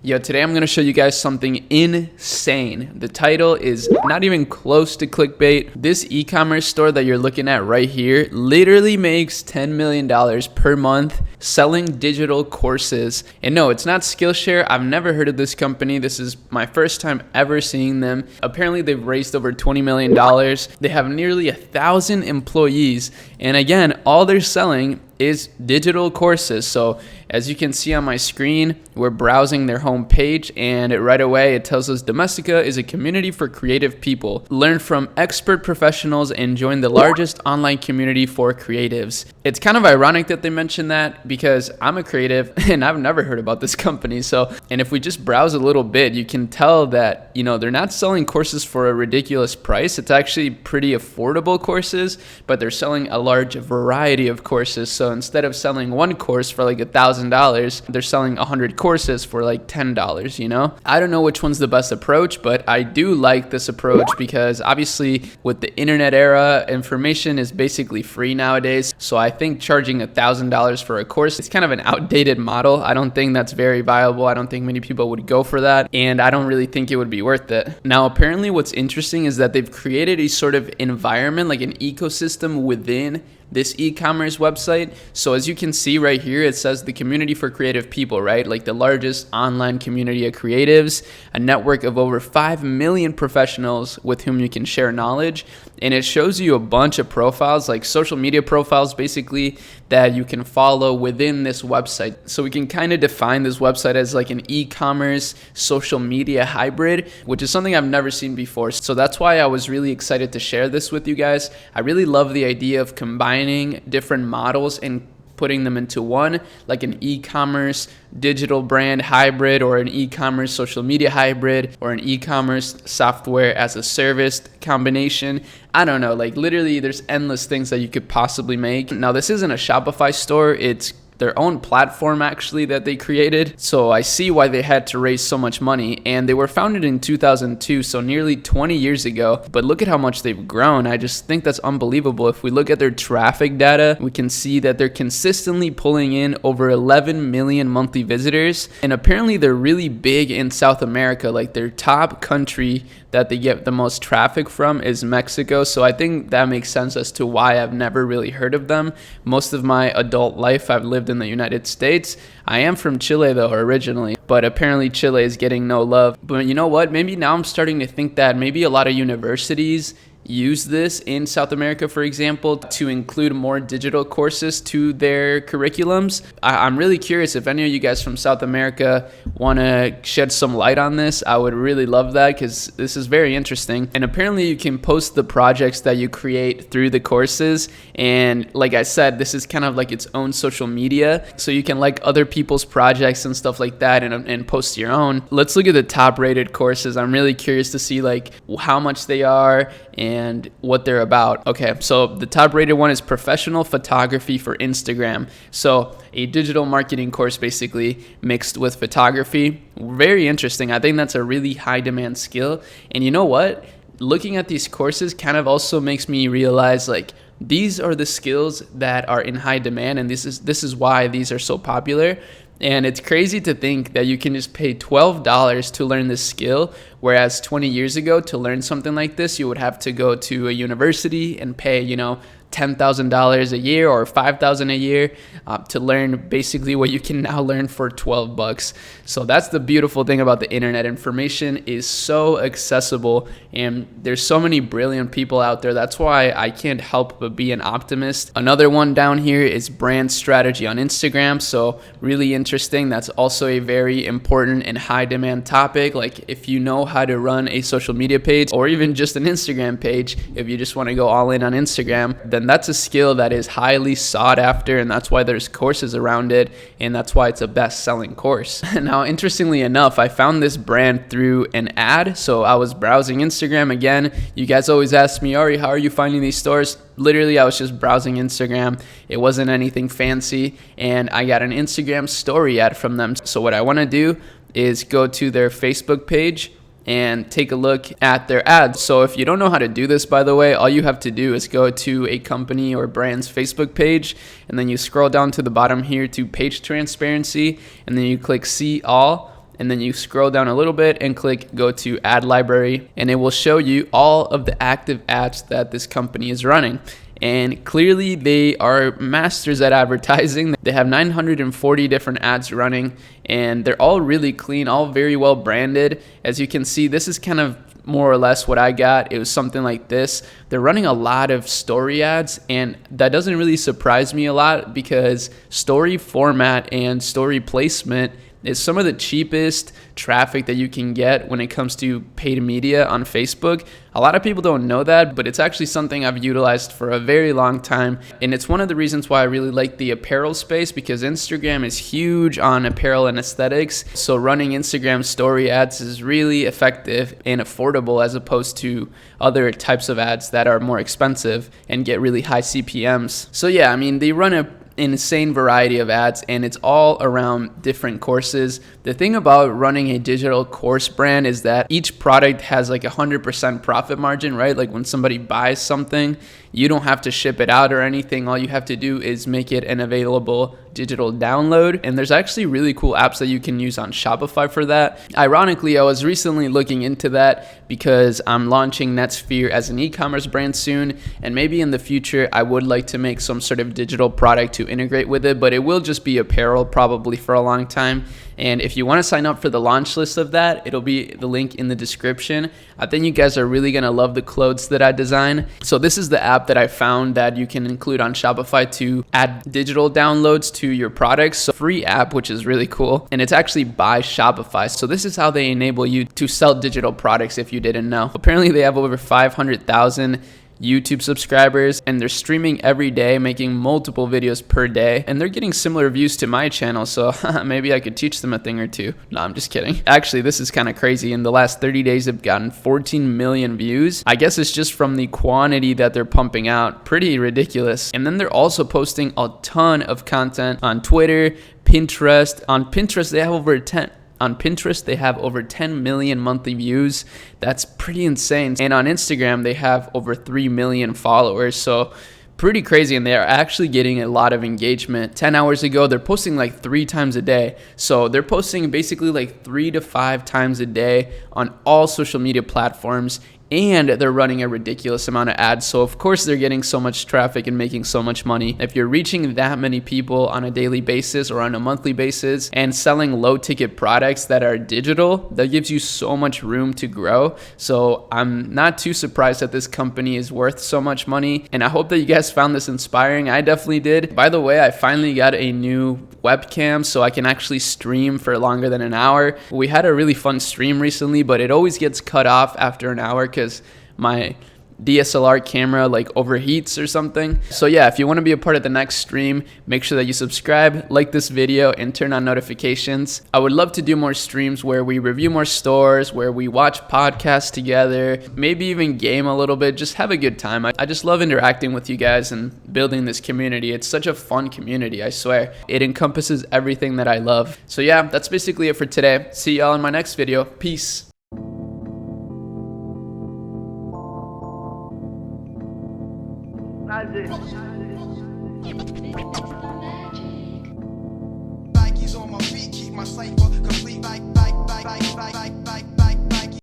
Yo, today I'm going to show you guys something insane. The title is not even close to clickbait. This e-commerce store that you're looking at right here literally makes $10 million per month selling digital courses. And no, it's not Skillshare. I've never heard of this company. This is my first time ever seeing them. Apparently they've raised over $20 million. They have nearly 1,000 employees. And again, all they're selling is digital courses. So as you can see on my screen, we're browsing their homepage, and right away it tells us Domestika is a community for creative people. Learn from expert professionals and join the largest online community for creatives. It's kind of ironic that they mentioned that because I'm a creative and I've never heard about this company. And if we just browse a little bit, you can tell that, they're not selling courses for a ridiculous price. It's actually pretty affordable courses, but they're selling a large variety of courses. So instead of selling one course for like $1,000, they're selling 100 courses for like $10, I don't know which one's the best approach, but I do like this approach because obviously with the internet era, information is basically free nowadays. So I think charging $1,000 for a course is kind of an outdated model. I don't think that's very viable. I don't think many people would go for that, and I don't really think it would be worth it. Now, apparently what's interesting is that they've created a sort of environment, like an ecosystem within this e-commerce website. So as you can see right here, it says the community for creative people, right? Like the largest online community of creatives, a network of over 5 million professionals with whom you can share knowledge. And it shows you a bunch of profiles, like social media profiles, basically, that you can follow within this website. So we can kind of define this website as like an e-commerce social media hybrid, which is something I've never seen before. So that's why I was really excited to share this with you guys. I really love the idea of combining different models and putting them into one, like an e-commerce digital brand hybrid, or an e-commerce social media hybrid, or an e-commerce software as a service combination. I don't know, like literally there's endless things that you could possibly make. Now, this isn't a Shopify store, it's their own platform actually that they created. So I see why they had to raise so much money, and they were founded in 2002, so nearly 20 years ago. But look at how much they've grown. I just think that's unbelievable. If we look at their traffic data, we can see that they're consistently pulling in over 11 million monthly visitors. And apparently they're really big in South America. Like their top country that they get the most traffic from is Mexico. So I think that makes sense as to why I've never really heard of them. Most of my adult life I've lived in the United States. I am from Chile though, originally, but apparently Chile is getting no love. But you know what? Maybe now I'm starting to think that maybe a lot of universities use this in South America, for example, to include more digital courses to their curriculums. I'm really curious if any of you guys from South America want to shed some light on this. I would really love that because this is very interesting. And apparently you can post the projects that you create through the courses. And like I said, this is kind of like its own social media. So you can like other people's projects and stuff like that and post your own. Let's look at the top rated courses. I'm really curious to see like how much they are and what they're about. Okay, so the top rated one is professional photography for Instagram. So a digital marketing course basically mixed with photography. Very interesting. I think that's a really high demand skill. And you know what? Looking at these courses kind of also makes me realize like these are the skills that are in high demand, and this is why these are so popular. And it's crazy to think that you can just pay $12 to learn this skill, whereas 20 years ago, to learn something like this, you would have to go to a university and pay, $10,000 a year or $5,000 a year to learn basically what you can now learn for $12. So that's the beautiful thing about the internet. Information is so accessible, and there's so many brilliant people out there. That's why I can't help but be an optimist. Another one down here is brand strategy on Instagram. So really interesting. That's also a very important and high demand topic. Like if you know how to run a social media page or even just an Instagram page, if you just want to go all in on Instagram, then that's a skill that is highly sought after, and that's why there's courses around it, and that's why it's a best-selling course. Now, interestingly enough, I found this brand through an ad. So I was browsing Instagram again. You guys always ask me, Arie, how are you finding these stores? Literally, I was just browsing Instagram. It wasn't anything fancy, and I got an Instagram story ad from them. So what I want to do is go to their Facebook page and take a look at their ads. So if you don't know how to do this, by the way, all you have to do is go to a company or brand's Facebook page, and then you scroll down to the bottom here to page transparency, and then you click see all. and then you scroll down a little bit and click go to ad library, and it will show you all of the active ads that this company is running. And clearly they are masters at advertising. They have 940 different ads running, and they're all really clean, all very well branded. As you can see, this is kind of more or less what I got. It was something like this. They're running a lot of story ads, and that doesn't really surprise me a lot because story format and story placement is some of the cheapest traffic that you can get when it comes to paid media on Facebook. A lot of people don't know that, but it's actually something I've utilized for a very long time. And it's one of the reasons why I really like the apparel space, because Instagram is huge on apparel and aesthetics. So running Instagram story ads is really effective and affordable as opposed to other types of ads that are more expensive and get really high CPMs. So yeah, I mean, they run an insane variety of ads, and it's all around different courses. The thing about running a digital course brand is that each product has like 100% profit margin, right? Like when somebody buys something, you don't have to ship it out or anything. All you have to do is make it an available digital download. And there's actually really cool apps that you can use on Shopify for that. Ironically, I was recently looking into that because I'm launching Netsphere as an e-commerce brand soon. And maybe in the future, I would like to make some sort of digital product to integrate with it, but it will just be apparel probably for a long time. And if you want to sign up for the launch list of that, it'll be the link in the description. I think you guys are really going to love the clothes that I design. So this is the app that I found that you can include on Shopify to add digital downloads to your products. So free app, which is really cool. And it's actually by Shopify. So this is how they enable you to sell digital products if you didn't know. Apparently they have over 500,000 YouTube subscribers, and they're streaming every day, making multiple videos per day, and they're getting similar views to my channel, so maybe I could teach them a thing or two. No, I'm just kidding. Actually, this is kind of crazy. In the last 30 days, they've gotten 14 million views. I guess it's just from the quantity that they're pumping out. Pretty ridiculous. And then they're also posting a ton of content on Twitter, Pinterest. On Pinterest, they have over 10 million monthly views. That's pretty insane. And on Instagram, they have over 3 million followers. So pretty crazy. And they're actually getting a lot of engagement. 10 hours ago, they're posting like 3 times a day. So they're posting basically like 3 to 5 times a day on all social media platforms. And they're running a ridiculous amount of ads. So of course they're getting so much traffic and making so much money. If you're reaching that many people on a daily basis or on a monthly basis and selling low ticket products that are digital, that gives you so much room to grow. So I'm not too surprised that this company is worth so much money. And I hope that you guys found this inspiring. I definitely did. By the way, I finally got a new webcam so I can actually stream for longer than an hour. We had a really fun stream recently, but it always gets cut off after an hour because my DSLR camera like overheats or something. So yeah, if you want to be a part of the next stream, make sure that you subscribe, like this video, and turn on notifications. I would love to do more streams where we review more stores, where we watch podcasts together, maybe even game a little bit, just have a good time. I just love interacting with you guys and building this community. It's such a fun community, I swear. It encompasses everything that I love. So yeah, that's basically it for today. See y'all in my next video. Peace. Nike's on my feet, keep my cipher complete like